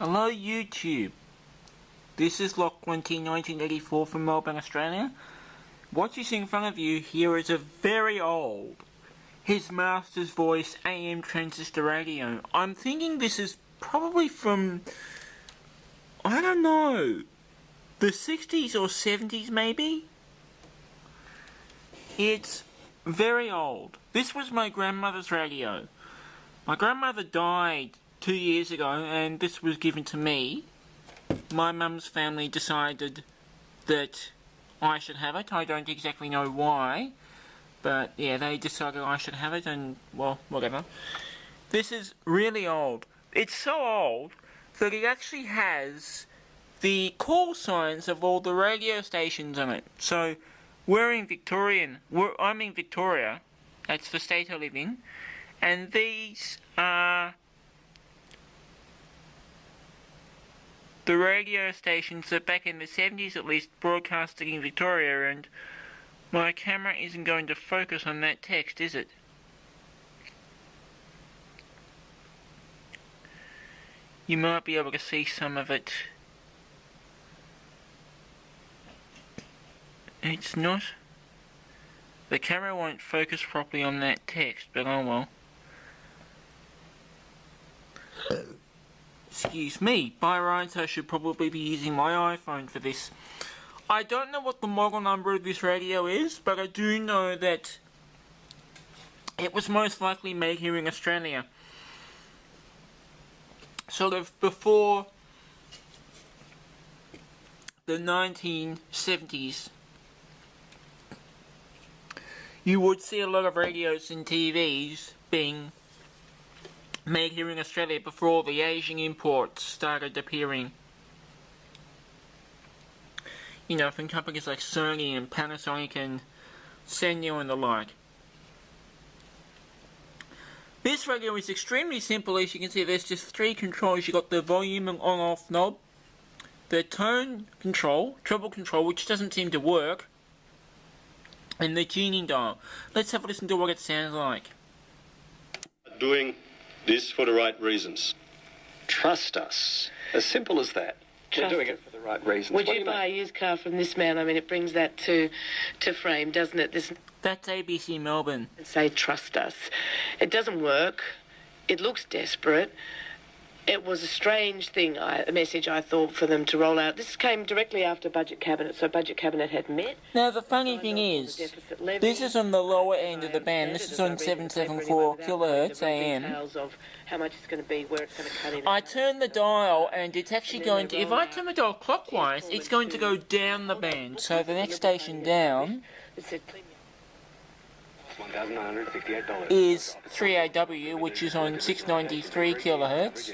Hello YouTube. This is Lachlan T 1984 from Melbourne, Australia. What you see in front of you here is a very old His Master's Voice AM Transistor Radio. I'm thinking this is probably from, I don't know, the 60s or 70s maybe? It's very old. This was my grandmother's radio. My grandmother died 2 years ago and this was given to me. My mum's family decided that I should have it. I don't exactly know why, but yeah, they decided I should have it, and well, whatever. This is really old. It's so old that it actually has the call signs of all the radio stations on it. So I'm in Victoria, that's the state I live in, and these are the radio stations that back in the 70s at least broadcasted in Victoria, and my camera isn't going to focus on that text, is it? You might be able to see some of it. It's not. The camera won't focus properly on that text, but oh well. Excuse me, by rights I should probably be using my iPhone for this. I don't know what the model number of this radio is, but I do know that it was most likely made here in Australia. Sort of before the 1970s. You would see a lot of radios and TVs being made here in Australia before all the Asian imports started appearing. You know, from companies like Sony and Panasonic and Sanyo and the like. This radio is extremely simple. As you can see, there's just three controls. You've got the volume and on-off knob, the tone control, treble control, which doesn't seem to work, and the tuning dial. Let's have a listen to what it sounds like. Doing this for the right reasons. Trust us. As simple as that. We're doing it for the right reasons. Would you buy a used car from this man? I mean, it brings that to frame, doesn't it? That's ABC Melbourne. Say, trust us. It doesn't work. It looks desperate. It was a strange thing, a message I thought for them to roll out. This came directly after Budget Cabinet, so Budget Cabinet had met. Now the funny thing is, this is on the lower end of the band. This is on 774 kilohertz AM. How much it's going to be, where it's going to cut in. I turn the dial and it's actually going to, if I turn the dial clockwise, it's going to go down the band. So the next station down is 3AW, which is on 693 kilohertz.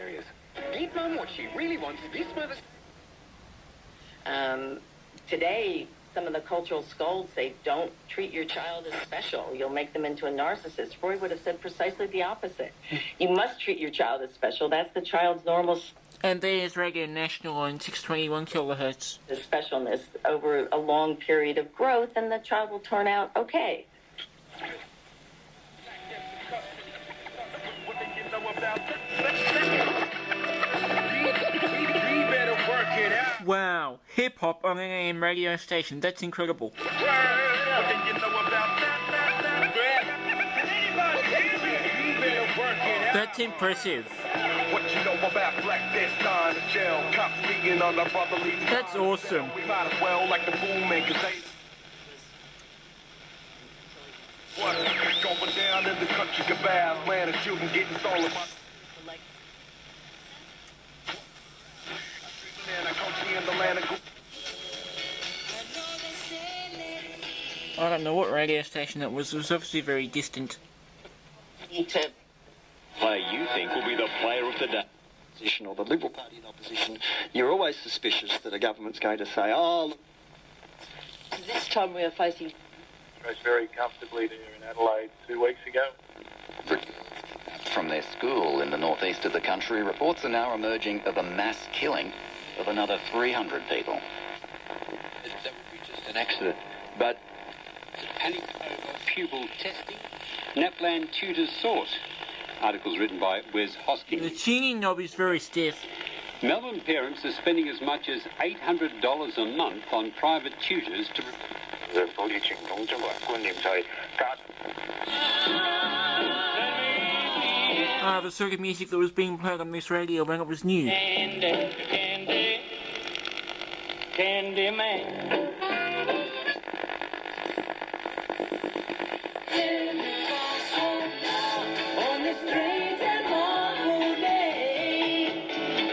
Today, some of the cultural scolds say, don't treat your child as special. You'll make them into a narcissist. Freud would have said precisely the opposite. You must treat your child as special. That's the child's normal... And there's Radio National on 621 kilohertz. The specialness over a long period of growth, and the child will turn out okay. Wow, hip-hop on an AM radio station, that's incredible. That's impressive. That's awesome. I don't know what radio station it was obviously very distant. Player you think will be the player of the day. Or the Liberal Party in opposition, you're always suspicious that a government's going to say, oh... This time we are facing... Rose very comfortably there in Adelaide 2 weeks ago. From their school in the northeast of the country, reports are now emerging of a mass killing of another 300 people. That would be just an accident, but panic over pupil testing. Naplan tutors sought. Articles written by Wes Hosking. The tuning knob is very stiff. Melbourne parents are spending as much as $800 a month on private tutors to... The sort of music that was being played on this radio when it was new. Candy man. On this strange and awful day,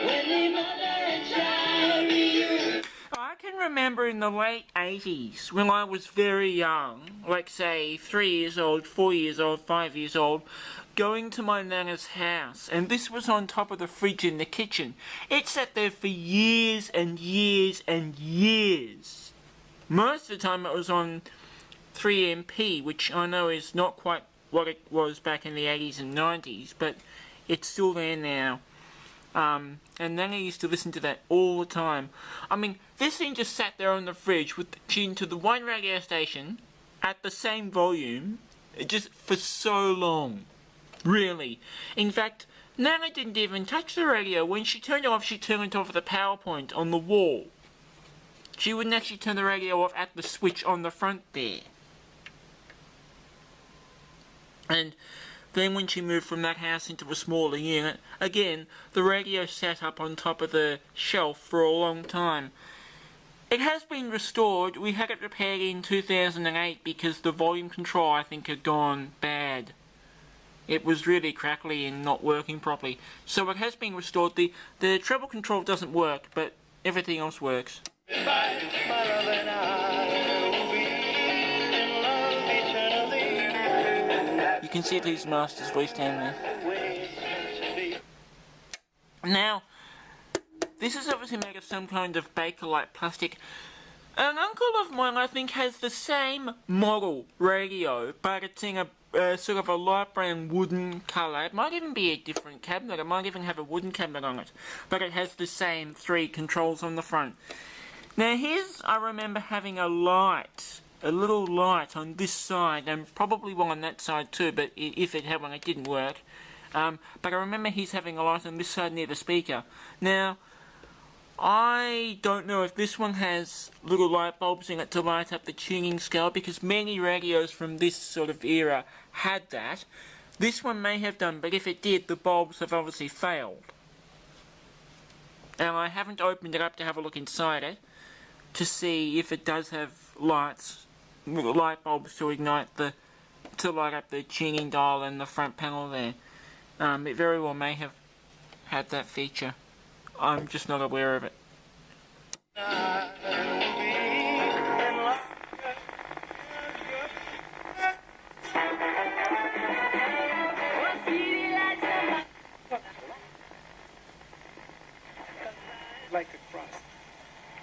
when the mother and child reunion. I can remember in the late 80s, when I was very young, like say 3 years old, 4 years old, 5 years old, going to my nana's house, and this was on top of the fridge in the kitchen. It sat there for years and years and years. Most of the time it was on 3MP, which I know is not quite what it was back in the 80s and 90s, but it's still there now. And Nana used to listen to that all the time. I mean, this thing just sat there on the fridge with tuned to the one radio station at the same volume, just for so long. Really. In fact, Nana didn't even touch the radio. When she turned it off, she turned it off with a PowerPoint on the wall. She wouldn't actually turn the radio off at the switch on the front there. And then when she moved from that house into a smaller unit, again, the radio sat up on top of the shelf for a long time. It has been restored. We had it repaired in 2008 because the volume control, I think, had gone bad. It was really crackly and not working properly. So it has been restored. The treble control doesn't work, but everything else works. You can see these Master's voice down there. Now, this is obviously made of some kind of Bakelite plastic. An uncle of mine, I think, has the same model radio, but it's in a sort of a light brown wooden colour. It might even be a different cabinet. It might even have a wooden cabinet on it. But it has the same 3 controls on the front. Now his, I remember having a light, a little light on this side, and probably one on that side too, but if it had one, it didn't work. But I remember he's having a light on this side near the speaker. Now, I don't know if this one has little light bulbs in it to light up the tuning scale, because many radios from this sort of era had that. This one may have done, but if it did, the bulbs have obviously failed. And I haven't opened it up to have a look inside it to see if it does have lights, light bulbs to ignite to light up the tuning dial and the front panel there. It very well may have had that feature. I'm just not aware of it. Like a crust.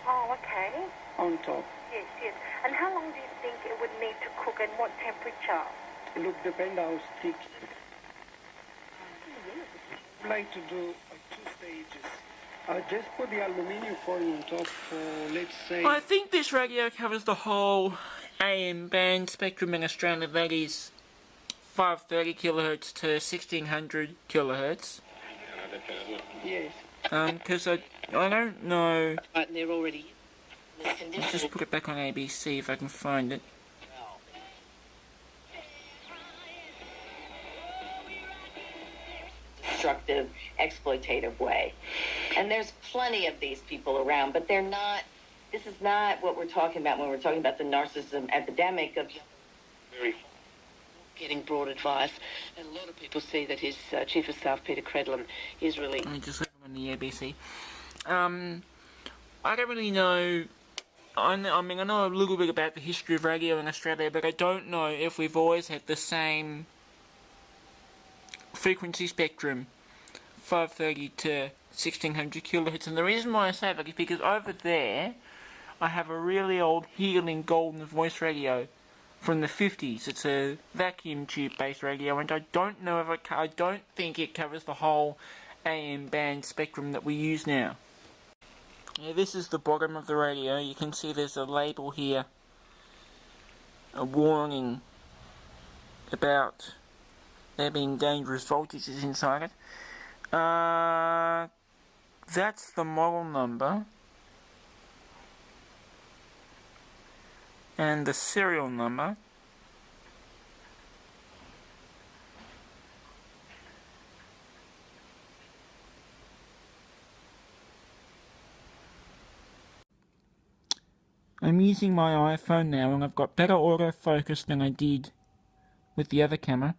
Oh, okay. On top. Yes, yes. And how long do you think it would need to cook, and what temperature? Look, depend how sticky. I like to do 2 stages. Just put the aluminium foil on top for, let's say... I think this radio covers the whole AM band spectrum in Australia. That is 530 kilohertz to 1600 kilohertz. Yes. Because I don't know... Right, they're already... Let's just put it back on ABC if I can find it. Destructive, exploitative way. And there's plenty of these people around, but they're not, this is not what we're talking about when we're talking about the narcissism epidemic of getting broad advice. And a lot of people see that his Chief of Staff, Peter Credlin, is really... Let me just look on the ABC. I don't really know... I mean, I know a little bit about the history of radio in Australia, but I don't know if we've always had the same frequency spectrum, 530 to 1600 kilohertz. And the reason why I say that is because over there, I have a really old Healing Golden voice radio from the 50s. It's a vacuum tube based radio, and I don't know if I don't think it covers the whole AM band spectrum that we use now. Yeah, this is the bottom of the radio. You can see there's a label here, a warning about there being dangerous voltages inside it. That's the model number. And the serial number. I'm using my iPhone now and I've got better autofocus than I did with the other camera.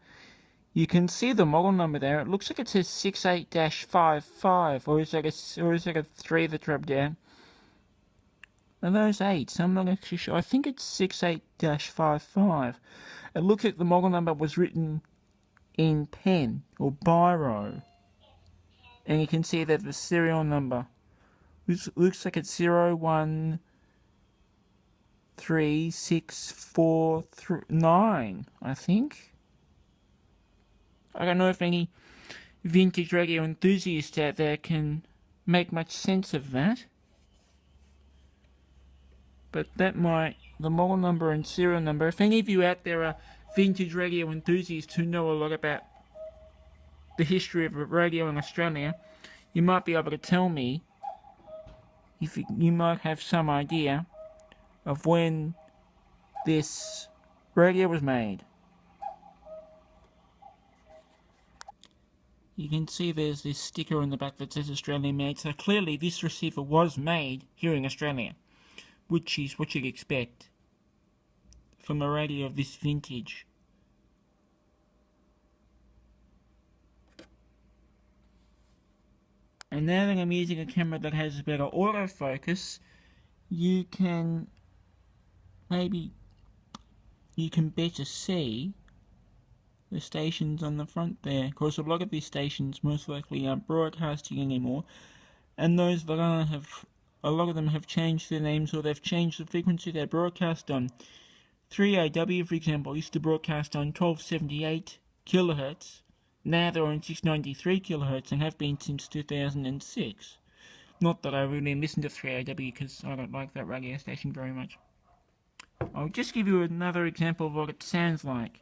You can see the model number there. It looks like it says 68-55, or is that a 3 that's rubbed down? Are those 8s? I'm not actually sure. I think it's 68-55. It looks like the model number was written in pen or biro. And you can see that the serial number looks like it's 013649, I think. I don't know if any vintage radio enthusiast out there can make much sense of that. But the model number and serial number, if any of you out there are vintage radio enthusiasts who know a lot about the history of radio in Australia, you might be able to tell me, if you might have some idea of when this radio was made. You can see there's this sticker on the back that says Australian made, so clearly this receiver was made here in Australia, which is what you'd expect from a radio of this vintage. And now that I'm using a camera that has a better autofocus, you can better see the stations on the front there. Of course, a lot of these stations most likely aren't broadcasting anymore, and those that are a lot of them have changed their names, or they've changed the frequency they broadcast on. 3AW, for example, used to broadcast on 1278 kilohertz. Now they're on 693 kilohertz and have been since 2006. Not that I really listen to 3AW because I don't like that radio station very much. I'll just give you another example of what it sounds like.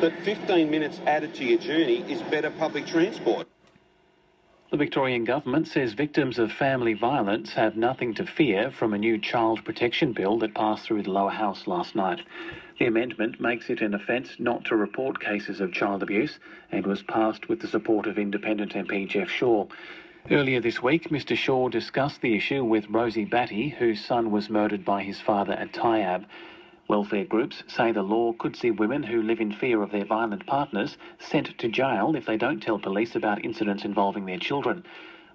That 15 minutes added to your journey is better public transport. The Victorian government says victims of family violence have nothing to fear from a new child protection bill that passed through the lower house last night. The amendment makes it an offence not to report cases of child abuse and was passed with the support of Independent MP Jeff Shaw. Earlier this week, Mr Shaw discussed the issue with Rosie Batty, whose son was murdered by his father at Tyab. Welfare groups say the law could see women who live in fear of their violent partners sent to jail if they don't tell police about incidents involving their children.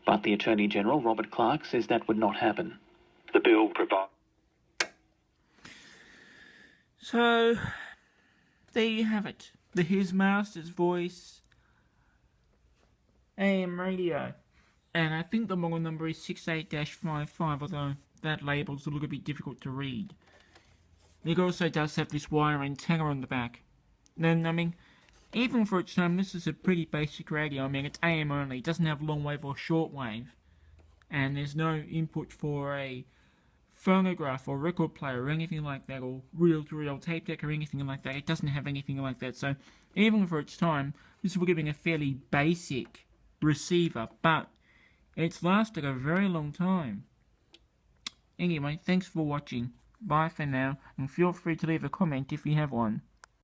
But the Attorney-General, Robert Clark, says that would not happen. The bill provides... So, there you have it. The His Master's Voice AM radio. And I think the model number is 68-55, although that label's a little bit difficult to read. It also does have this wire antenna on the back. And, I mean, even for its time, this is a pretty basic radio. I mean, it's AM only. It doesn't have long wave or short wave. And there's no input for a phonograph or record player or anything like that, or reel-to-reel tape deck or anything like that. It doesn't have anything like that. So, even for its time, this would have been a fairly basic receiver. But it's lasted a very long time. Anyway, thanks for watching. Bye for now, and feel free to leave a comment if you have one.